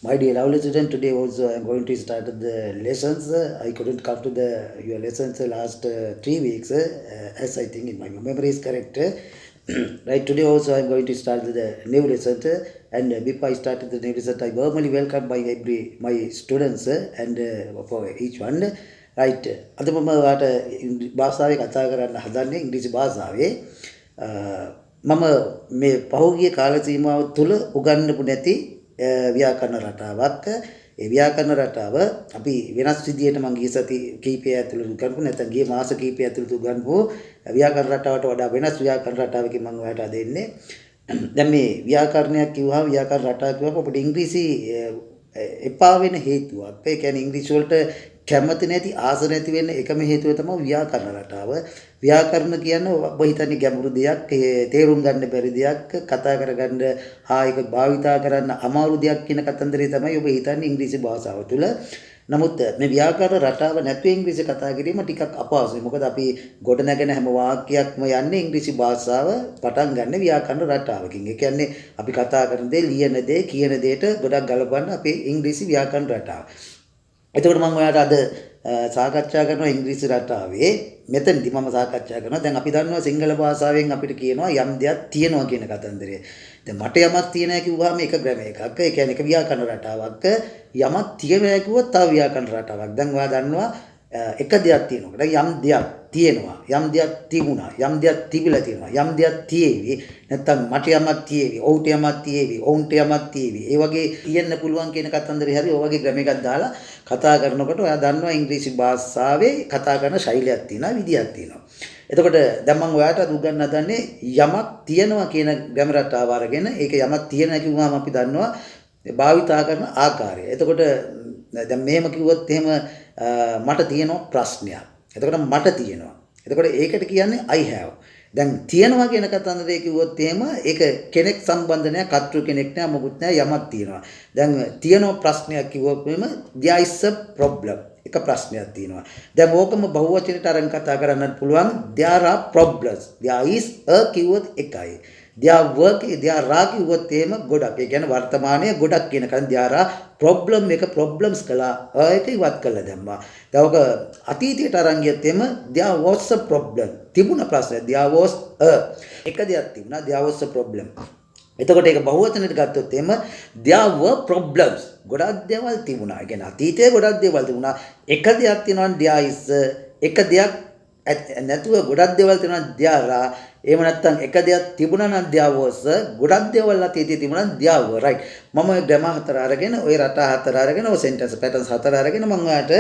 My dear lovely student, today also I am going to start the lessons. I couldn't come to the your lessons last 3 weeks, as I think in my memory is correct. Right, today also I am going to start the new lesson, and before I start the new lesson, I warmly welcome my students and for each one. Right, අද මම වාට භාෂාවේ කතා කරන්න හදන්නේ ඉංග්‍රීසි භාෂාවේ. මම මේ පහුගිය කාල සීමාව තුළ උගන්වපු නැති ව්‍යාකරණ රටාවක්. ඒ ව්‍යාකරණ රටාව අපි වෙනස් විදියට මම ගිය සති කීපය ඇතුළත උගන්වපු නැත්නම් ගිය මාස කීපය ඇතුළත උගන්වපු ව්‍යාකරණ රටාවට වඩා වෙනස් ව්‍යාකරණ රටාවකින් මම ඔයාලට දෙන්නේ. දැන් මේ ව්‍යාකරණයක් කිව්වහම ව්‍යාකරණ රටාව කිව්වම අපිට ඉංග්‍රීසි එපා වෙන හේතුවක්. ඒ කියන්නේ ඉංග්‍රීසි වලට කැමති නැති ආස නැති වෙන්න එකම හේතුව තමයි ව්‍යාකරණ රටාව. ව්‍යාකරණ කියන්නේ ඔබ හිතන්නේ ගැඹුරු දෙයක්, තේරුම් ගන්න බැරි දෙයක්, කතා කරගන්න ඒක භාවිතා කරන්න අමාරු දෙයක් කියන කතන්දරේ තමයි ඔබ හිතන්නේ ඉංග්‍රීසි භාෂාව තුළ. නමුත් මේ ව්‍යාකරණ රටාව නැතුව ඉංග්‍රීසි කතා කිරීම ටිකක් අපහසුයි. මොකද අපි ගොඩනගෙන හැම වාක්‍යයක්ම යන්නේ ඉංග්‍රීසි භාෂාව පටන් ගන්න ව්‍යාකරණ රටාවකින්. ඒ කියන්නේ අපි කතා කරන දේ, ලියන දේ, කියන දේට ගොඩක් ගලපන්න අපේ ඉංග්‍රීසි ව්‍යාකරණ රටාව. එතකොට මම ඔයාලට අද සාකච්ඡා කරනවා ඉංග්‍රීසි රටාවේ. මෙතනදී මම සාකච්ඡා කරනවා දැන් අපි දන්නවා සිංහල භාෂාවෙන් අපිට කියනවා යම් දෙයක් තියෙනවා කියන කතන්දරය. දැන් මට යමක් තියෙනවා කිව්වහම ඒක ග්‍රැමර් එකක්. ඒ කියන්නේ ඒක ව්‍යාකරණ රටාවක්. යමක් තියෙනවා කිව්වොත් තව ව්‍යාකරණ රටාවක්. දැන් ඔයා දන්නවා එක දෙයක් තියෙනවා. දැන් යම් දෙයක් තියෙනවා, යම් දෙයක් තිබුණා, යම් දෙයක් තිබිලා තියෙනවා, යම් දෙයක් තියේවි, නැත්තම් මට යමක් තියේවි, ඔහුට යමක් තියේවි, ඔවුන්ට යමක් තියේවි. ඒ වගේ කියන්න පුළුවන් කියන කතන්දරේ හරි ඔය වගේ ග්‍රැමර් එකක් දාලා කතා කරනකොට ඔයා දන්නවා ඉංග්‍රීසි භාෂාවේ කතා කරන ශෛලියක් තියෙනවා, විදියක් තියෙනවා. එතකොට දැන් මම ඔයාලට උගන්වන්න හදන්නේ යමක් තියෙනවා කියන ග්‍රැමර් රටාව අරගෙන ඒක යමක් තියෙනවා කිව්වම අපි දන්නවා භාවිතා කරන ආකාරය. එතකොට දැන් මෙහෙම කිව්වොත් එහෙම මට තියෙනවා ප්‍රශ්නයක්. එතකොට මට තියෙනවා. එතකොට ඒකට කියන්නේ I have. දැන් තියෙනවා කියන කතන්දරේ කිව්වොත් එහෙම ඒක කෙනෙක් සම්බන්ධ නැහැ, කර්තෘ කෙනෙක් නැහැ, මොකුත් නැහැ, යමක් තියෙනවා. දැන් තියෙනවා ප්‍රශ්නයක් කිව්වොත් එහෙම there is a problem. එක ප්‍රශ්නයක් තියෙනවා. දැන් ඕකම බහුවචනෙට අරන් කතා කරන්නත් පුළුවන් there are problems. there is a කිව්වොත් එකයි. there are කිව්වොත් එහෙම ගොඩක්. ඒ කියන්නේ වර්තමානයේ ගොඩක් කියන කන් there are problem එක problems කළා. ඒක ඉවත් කළා දැම්මා. දැන් ඔක අතීතයට අරන් ගියත් එහෙම there was a problem. තිබුණ ප්‍රශ්නයක් there was a එක දෙයක් තිබුණා there was a problem. එතකොට ඒක බහුවචනෙට ගත්තොත් එහෙම there were problems. ගොඩක් දේවල් තිබුණා. ඒ කියන්නේ අතීතයේ ගොඩක් දේවල් තිබුණා. එක දෙයක් තියෙනවා there is එක දෙයක් නැතුව ගොඩක් දේවල් තියෙනවා there are. එහෙම නැත්නම් එක දෙයක් තිබුණා නම් there was ගොඩක් දේවල් අතීතයේ තිබුණා නම් there were. right. මම ඔය ග්‍රැමර් හතර අරගෙන ඔය රටා හතර අරගෙන ඔය සෙන්ටෙන්ස් පැටර්න්ස් හතර අරගෙන මම ඔයාලට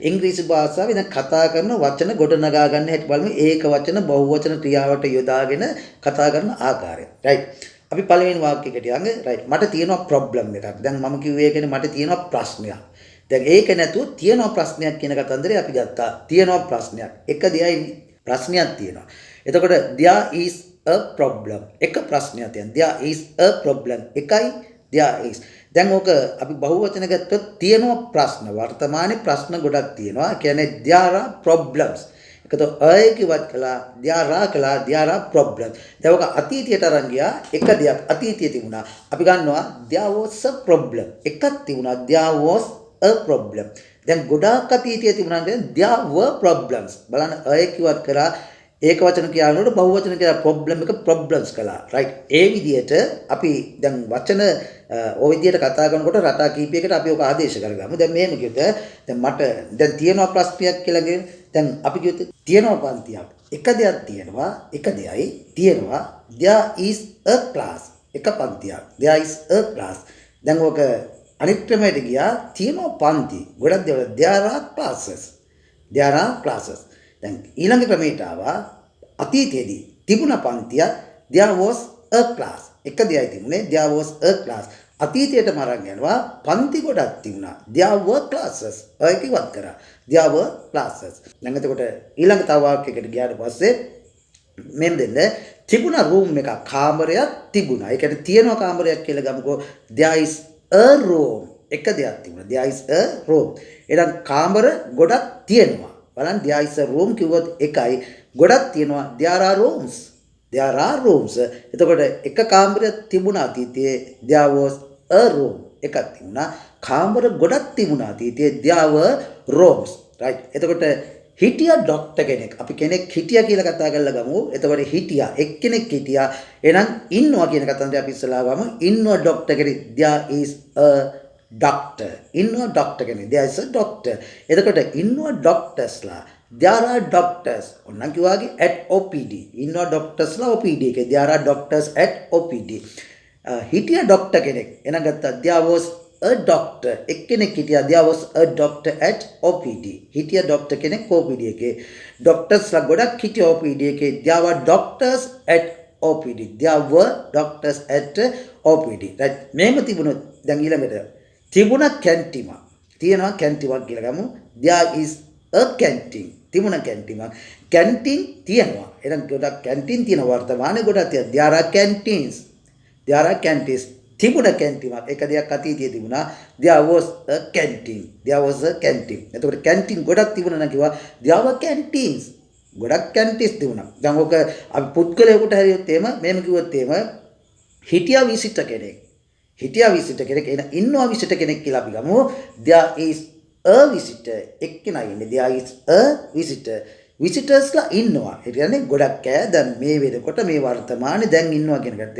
ඉංග්‍රීසි භාෂාවේ දැන් කතා කරන වචන ගොඩනගා ගන්න හැටි බලමු. ඒක වචන බහුවචන ක්‍රියාවට යොදාගෙන කතා කරන ආකාරය. right. අපි පළවෙනි වාක්‍යයකට යන්නේ. right. මට තියෙනවා ප්‍රොබ්ලම් එකක්. දැන් මම කිව්වේ කියන්නේ මට තියෙනවා ප්‍රශ්නයක්. දැන් ඒක නැතුව තියෙනවා ප්‍රශ්නයක් කියන කතන්දරේ අපි ගත්තා. තියෙනවා ප්‍රශ්නයක්. එක දෙයයි ප්‍රශ්නයක් තියෙනවා. එතකොට there is a problem. එක ප්‍රශ්නයක් තියෙනවා. there is a problem. එකයි there is. දැන් ඕක අපි බහුවචන ගත්තොත් තියෙනවා ප්‍රශ්න. වර්තමානයේ ප්‍රශ්න ගොඩක් තියෙනවා. කියන්නේ there are problems. එකතෝ අයකවත් කළා there are problems. දැන් ඔක අතීතයට අරන් ගියා එක දෙයක් අතීතයේ තිබුණා. අපි ගන්නවා there was a problem. එකක් තිබුණා there was a problem. දැන් ගොඩාක් අතීතයේ තිබුණා කියන්නේ there were problems. බලන්න අයකවත් කරා ඒක වචන කියනකොට බහුවචන කියලා ප්‍රොබ්ලම් එක ප්‍රොබ්ලම්ස් කළා. right. ඒ විදිහට අපි දැන් වචන ඔය විදිහට කතා කරනකොට රටා කීපයකට අපි ඔක ආදේශ කරගමු. දැන් මෙහෙම කිව්වොත් දැන් මට දැන් තියෙනවා ප්‍රශ්නයක් කියලා කියන දැන් අපි කිව්වොත් තියෙනවා පන්තියක්. එක දෙයක් තියෙනවා, එක දෙයයි තියෙනවා there is a class. එක පන්තියක්. there is a class. දැන් ඔක අනිත් ක්‍රමයට ගියා තියෙනවා පන්ති. ගොඩක් දේවල් there are classes. there are classes. දැන් ඊළඟ ක්‍රමයට ආවා අතීතයේදී තිබුණ පන්තිය there was a class. එක දෙයයි තිබුණේ there was a class. අතීතයටම අරන් යනවා පන්ති ගොඩක් තිබුණා there were classes. ඒක ඉවත් කරා there were classes. දැන් එතකොට ඊළඟ තව වාක්‍යයකට ගියාට පස්සේ මෙන්න දෙන්න තිබුණ room එකක් කාමරයක් තිබුණා. ඒ කියන්නේ තියෙනවා කාමරයක් කියලා ගමුකෝ there is a room. එක දෙයක් තිබුණා there is a room. එහෙනම් කාමර ගොඩක් තියෙනවා. බලන්න there is a room කිව්වොත් එකයි ගොඩක් තියෙනවා there are rooms. there are rooms. එතකොට එක කාමරයක් තිබුණා අතීතයේ there was a room. එකක් තිබුණා. කාමර ගොඩක් තිබුණා අතීතයේ. there were rooms, right? එතකොට හිටියා ડોක්ටර් කෙනෙක්. අපි කෙනෙක් හිටියා කියලා කතා කරලා ගමු. එතකොට හිටියා එක්කෙනෙක් හිටියා. එහෙනම් ඉන්නවා කියන කතන්දරය අපි ඉස්සලා ගමු. ඉන්නවා ડોක්ටර් කෙනෙක්. there is a doctor. ඉන්නවා ડોක්ටර් කෙනෙක්. there is a doctor. එතකොට ඉන්නවා ડોක්ටර්ස්ලා. there are doctors. ඔන්න කිව්වාගේ at OPD. ඉන්නවා ડોක්ටර්ස්ලා OPD එකේ. there are doctors at OPD. හිටියා ડોක්ටර් කෙනෙක්. එහෙනම් ගත්තා there was a doctor. එක්කෙනෙක් හිටියා there was a doctor at OPD. හිටියා ડોක්ටර් කෙනෙක් OPD එකේ. ડોක්ටර්ස්ලා ගොඩක් හිටියා OPD එකේ. there were doctors at OPD. there were doctors at OPD. right? මේම තිබුණොත් දැන් ඊළඟට තිබුණා කැන්ටිමක්. තියෙනවා කැන්ටිමක් කියලා ගමු. there is a canteen. තිබුණා කැන්ටිමක්. කැන්ටින් තියෙනවා. එහෙනම් ගොඩක් කැන්ටින් තියෙන වර්තමානයේ ගොඩක් තියෙනවා. there are canteens. there are canteens. තිබුණා කැන්ටිමක්. එක දෙයක් අතීතයේ තිබුණා. there was a canteen. there was a canteen. එතකොට කැන්ටින් ගොඩක් තිබුණා නම් කිව්වා there were canteens. ගොඩක් කැන්ටින්ස් තිබුණා. දැන් ඔක අපි පුද්ගලයෙකුට හරියොත් එහෙම මෙහෙම කිව්වොත් එහෙම හිටියා විසිට කෙනෙක්. හිටියා විසිට කෙනෙක්. එන ඉන්නවා විසිට කෙනෙක් කියලා අපි ගමු. there is a visitor. එක්කෙනා ඉන්නේ. there is a visitor. විසිටර්ස්ලා ඉන්නවා. ඒ කියන්නේ ගොඩක් අය දැන් මේ වෙනකොට මේ වර්තමානයේ දැන් ඉන්නවා කියන එකට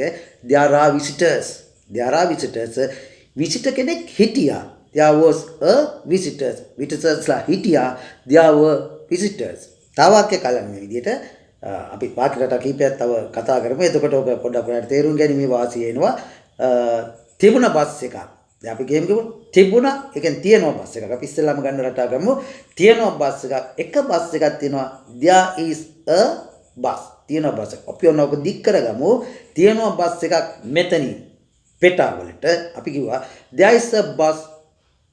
there are visitors. there are visitors. විසිට කෙනෙක් හිටියා. there was a visitors. visitorsලා හිටියා. there were visitors. තව වාක්‍ය කලින් මේ විදිහට අපි වාක්‍ය රටා කීපයක් තව කතා කරමු. එතකොට ඔබ පොඩ්ඩක් ඔයාලට තේරුම් ගැනීමේ වාසිය එනවා. තිබුණ බස් එකක්. දැන් අපි ගේම් ගමු. තිබුණා ඒ කියන්නේ තියෙනවා බස් එකක්. අපි ඉස්සෙල්ලාම ගන්න රටා ගමු. තියෙනවා බස් එකක්. එක බස් එකක් තියෙනවා. there is a bus. තියෙනවා බස් එකක්. අපි ඔන්නෝක දික් කරගමු. තියෙනවා බස් එකක් මෙතනින් පෙටා වලට. අපි කිව්වා there is a bus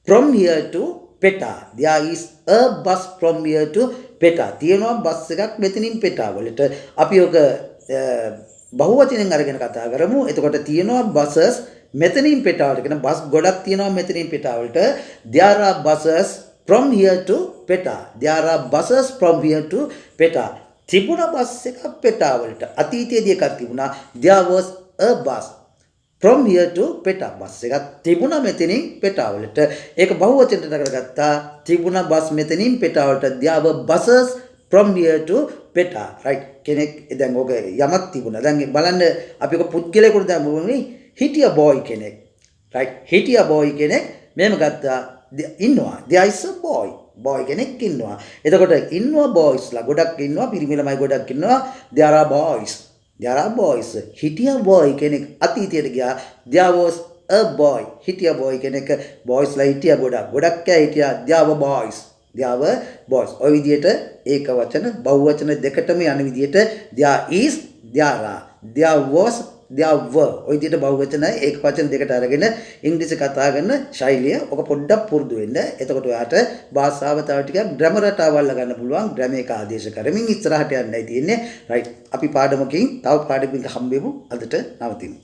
from here to පෙටා. there is a bus from here to පෙටා. තියෙනවා බස් එකක් මෙතනින් පෙටා වලට. අපි ඔක බහුවචනෙන් අරගෙන කතා කරමු. එතකොට තියෙනවා buses මෙතනින් පෙටාවට කියන බස් ගොඩක් තියෙනවා මෙතනින් පෙටාවලට. there are buses from here to පෙටා. there are buses from here to පෙටා. තිබුණා බස් එකක් පෙටාවලට. අතීතයේදී එකක් තිබුණා. there was a bus from here to Pettah. Bus එකක් තිබුණා මෙතනින් පෙටාවලට. ඒක බහුවචනට කරගත්තා. තිබුණා බස් මෙතනින් පෙටාවලට. there were buses from here to පෙටා. right? කෙනෙක් දැන් ඔක යමක් තිබුණා. දැන් බලන්න අපි ඔක පුද්ගලයෙකුට දාමුනේ හිටියා boy කෙනෙක්. right? හිටියා boy කෙනෙක් මෙහෙම ගත්තා. ඉන්නවා. there is a boy. boy කෙනෙක් ඉන්නවා. එතකොට ඉන්නවා boysලා ගොඩක් ඉන්නවා. පිරිමි ළමයි ගොඩක් ඉන්නවා. there are boys. there are boys. හිටියා boy කෙනෙක් අතීතයට ගියා. there was a boy. හිටියා boy කෙනෙක්. boysලා හිටියා ගොඩක් අය හිටියා. there were boys. there were boys. ඔය විදිහට ඒක වචන බහුවචන දෙකටම යන විදිහට there is, there are, there was, there were. ඔය විදිහට බහුවචන ඒක වචන දෙකට අරගෙන ඉංග්‍රීසි කතා කරන ශෛලිය ඔක පොඩ්ඩක් පුරුදු වෙන්න. එතකොට ඔයාට භාෂාව තව ටිකක් ග්‍රැමර් රටාවල් ගන්න පුළුවන්. ග්‍රැමර් එක ආදේශ කරමින් ඉස්සරහට යන්නයි තියෙන්නේ. right? අපි පාඩමකින් තව පාඩමකින් හම්බෙමු. අදට නවතිමු.